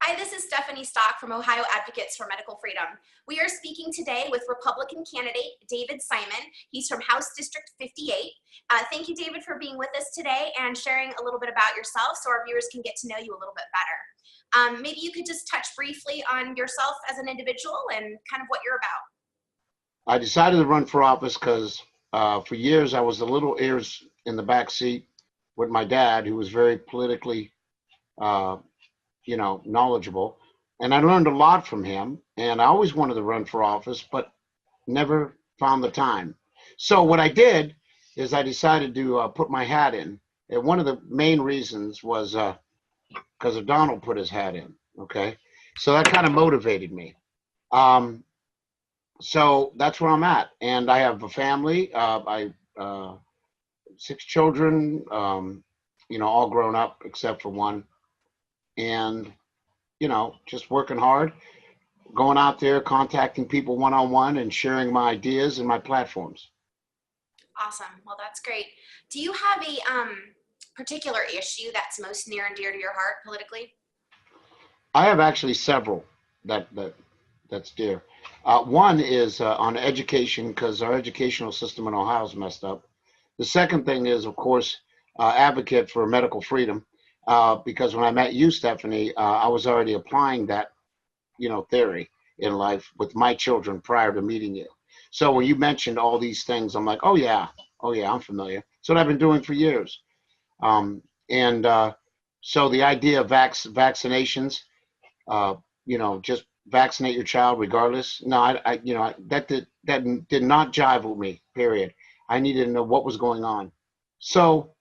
Hi, this is Stephanie Stock from Ohio Advocates for Medical Freedom. We are speaking today with Republican candidate David Simon. He's from House District 58. Thank you, David, for being with us today and sharing a little bit about yourself so our viewers can get to know you a little bit better. Maybe you could just touch briefly on yourself as an individual and kind of what you're about. I decided to run for office because for years I was the little ears in the back seat with my dad, who was very politically knowledgeable. And I learned a lot from him. And I always wanted to run for office, but never found the time. So what I did is I decided to put my hat in. And one of the main reasons was because of Donald put his hat in. Okay. So that kind of motivated me. So that's where I'm at. And I have a family. I 6 children, all grown up except for one. And, just working hard, going out there, contacting people one-on-one and sharing my ideas and my platforms. Awesome. Well, that's great. Do you have a particular issue that's most near and dear to your heart politically? I have actually several that's dear. One is on education, because our educational system in Ohio is messed up. The second thing is, of course, advocate for medical freedom. Because when I met you, Stephanie, I was already applying that, theory in life with my children prior to meeting you. So when you mentioned all these things, I'm like, oh yeah, I'm familiar. It's what I've been doing for years. So the idea of vaccinations, just vaccinate your child regardless. No, that did not jive with me, period. I needed to know what was going on. So,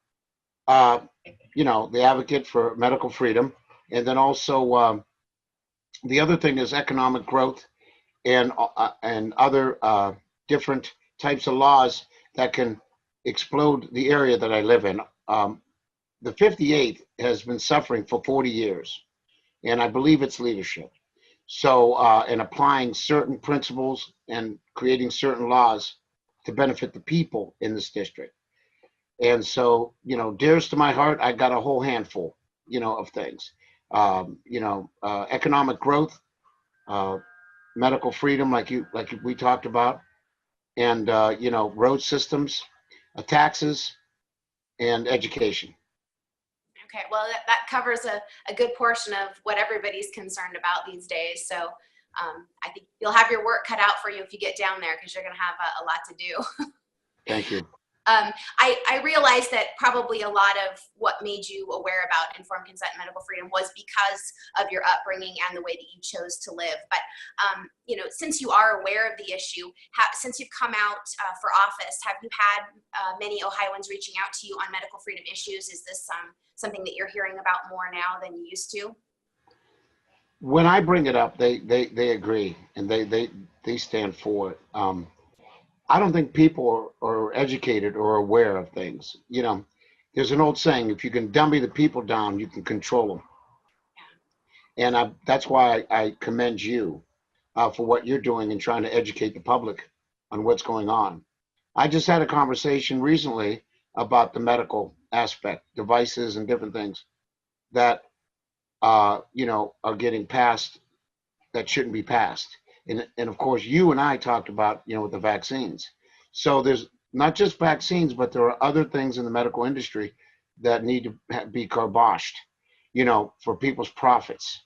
the advocate for medical freedom. And then also the other thing is economic growth and other different types of laws that can explode the area that I live in. The 58th has been suffering for 40 years, and I believe it's leadership. So, in applying certain principles and creating certain laws to benefit the people in this district. And so, dearest to my heart, I got a whole handful, of things. Economic growth, medical freedom, like we talked about, and road systems, taxes, and education. Okay, well, that covers a good portion of what everybody's concerned about these days. So I think you'll have your work cut out for you if you get down there, because you're going to have a lot to do. Thank you. I realized that probably a lot of what made you aware about informed consent and medical freedom was because of your upbringing and the way that you chose to live. But, since you are aware of the issue, since you've come out for office, have you had many Ohioans reaching out to you on medical freedom issues? Is this something that you're hearing about more now than you used to? When I bring it up, they agree, and they stand for it. I don't think people are educated or aware of things. There's an old saying, if you can dummy the people down, you can control them. Yeah. And that's why I commend you for what you're doing and trying to educate the public on what's going on. I just had a conversation recently about the medical aspect, devices and different things that, are getting passed that shouldn't be passed. And of course, you and I talked about, with the vaccines. So there's not just vaccines, but there are other things in the medical industry that need to be kiboshed, for people's profits.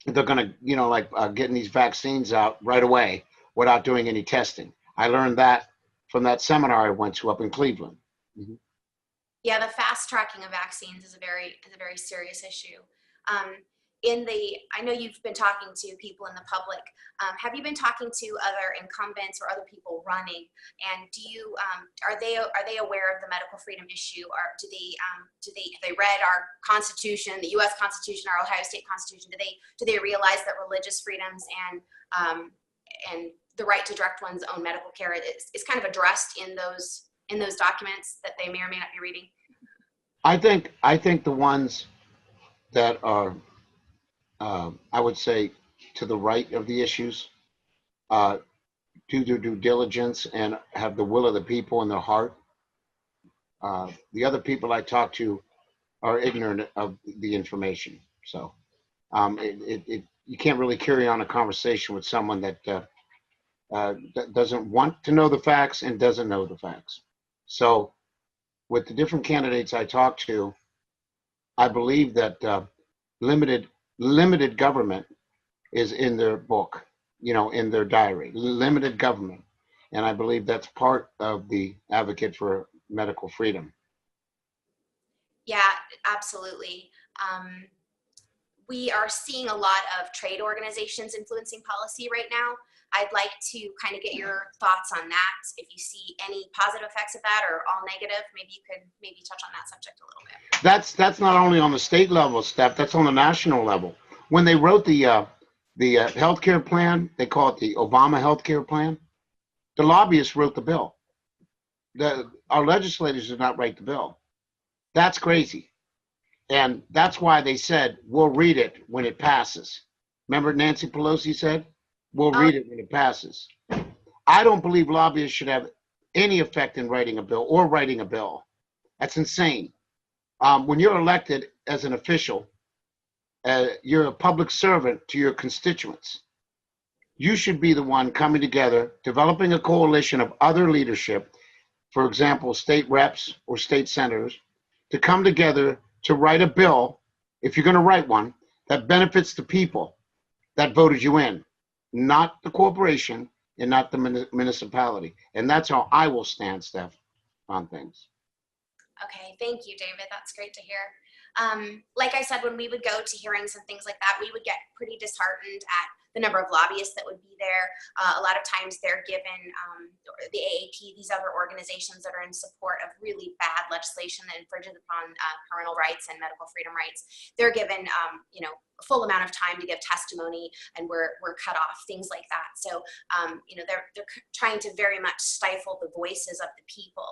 They're going to, getting these vaccines out right away without doing any testing. I learned that from that seminar I went to up in Cleveland. Mm-hmm. Yeah, the fast tracking of vaccines is a very serious issue. I know you've been talking to people in the public. Have you been talking to other incumbents or other people running? And are they aware of the medical freedom issue? Or have they read our Constitution, the U.S. Constitution, our Ohio State Constitution? Do they realize that religious freedoms and the right to direct one's own medical care is kind of addressed in those documents that they may or may not be reading? I think the ones that are I would say to the right of the issues, do their due diligence and have the will of the people in their heart. The other people I talk to are ignorant of the information. So You can't really carry on a conversation with someone that doesn't want to know the facts and doesn't know the facts. So with the different candidates I talk to, I believe that limited government is in their book, in their diary, limited government. And I believe that's part of the advocate for medical freedom. Yeah, absolutely. We are seeing a lot of trade organizations influencing policy right now. I'd like to kind of get your thoughts on that. If you see any positive effects of that or all negative, maybe you could touch on that subject a little bit. That's not only on the state level, Steph, that's on the national level. When they wrote the healthcare plan, they call it the Obama healthcare plan, the lobbyists wrote the bill. Our legislators did not write the bill. That's crazy. And that's why they said, we'll read it when it passes. Remember Nancy Pelosi said, we'll read it when it passes. I don't believe lobbyists should have any effect in writing a bill or writing a bill. That's insane. When you're elected as an official, you're a public servant to your constituents. You should be the one coming together, developing a coalition of other leadership, for example, state reps or state senators, to come together to write a bill, if you're going to write one, that benefits the people that voted you in, not the corporation and not the municipality. And that's how I will stand, Steph, on things. Okay, thank you, David. That's great to hear. Like I said, when we would go to hearings and things like that, we would get pretty disheartened at the number of lobbyists that would be there. A lot of times they're given, the AAP, these other organizations that are in support of really bad legislation that infringes upon parental rights and medical freedom rights, they're given, a full amount of time to give testimony, and we're cut off, things like that. So, they're trying to very much stifle the voices of the people.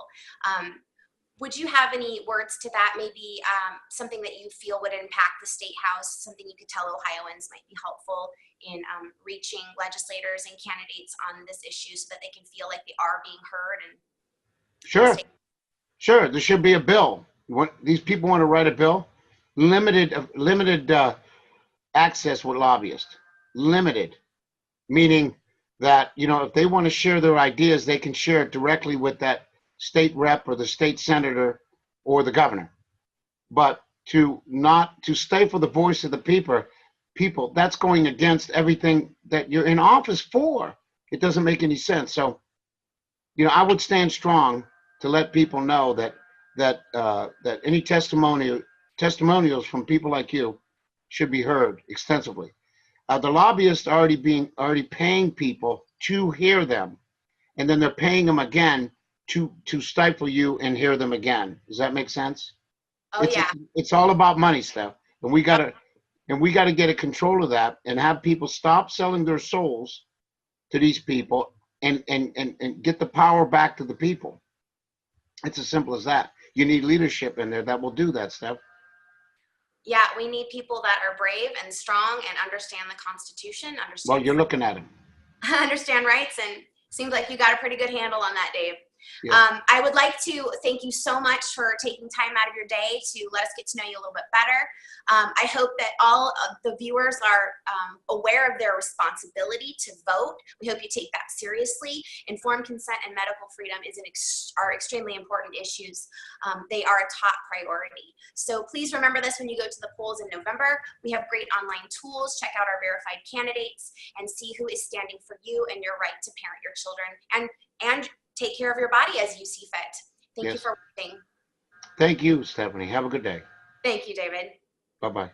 Would you have any words to that? Maybe something that you feel would impact the State House, something you could tell Ohioans might be helpful in reaching legislators and candidates on this issue so that they can feel like they are being heard? And Sure. There should be a bill. These people want to write a bill. Limited access with lobbyists. Limited, meaning that if they want to share their ideas, they can share it directly with that state rep or the state senator or the governor. But to stifle the voice of the people, that's going against everything that you're in office for. It doesn't make any sense. So, I would stand strong to let people know that any testimonials from people like you should be heard extensively. The lobbyists are already paying people to hear them, and then they're paying them again to stifle you and hear them again. Does that make sense? Oh, yeah. It's all about money, Steph, and we gotta get a control of that and have people stop selling their souls to these people and get the power back to the people. It's as simple as that. You need leadership in there that will do that, Steph. Yeah, we need people that are brave and strong and understand the Constitution. Well, you're looking at them. Understand rights, and seems like you got a pretty good handle on that, Dave. Yeah. I would like to thank you so much for taking time out of your day to let us get to know you a little bit better. I hope that all of the viewers are aware of their responsibility to vote. We hope you take that seriously. Informed consent and medical freedom are extremely important issues. They are a top priority. So please remember this when you go to the polls in November. We have great online tools. Check out our verified candidates and see who is standing for you and your right to parent your children and take care of your body as you see fit. Thank you for watching. Thank you, Stephanie. Have a good day. Thank you, David. Bye-bye.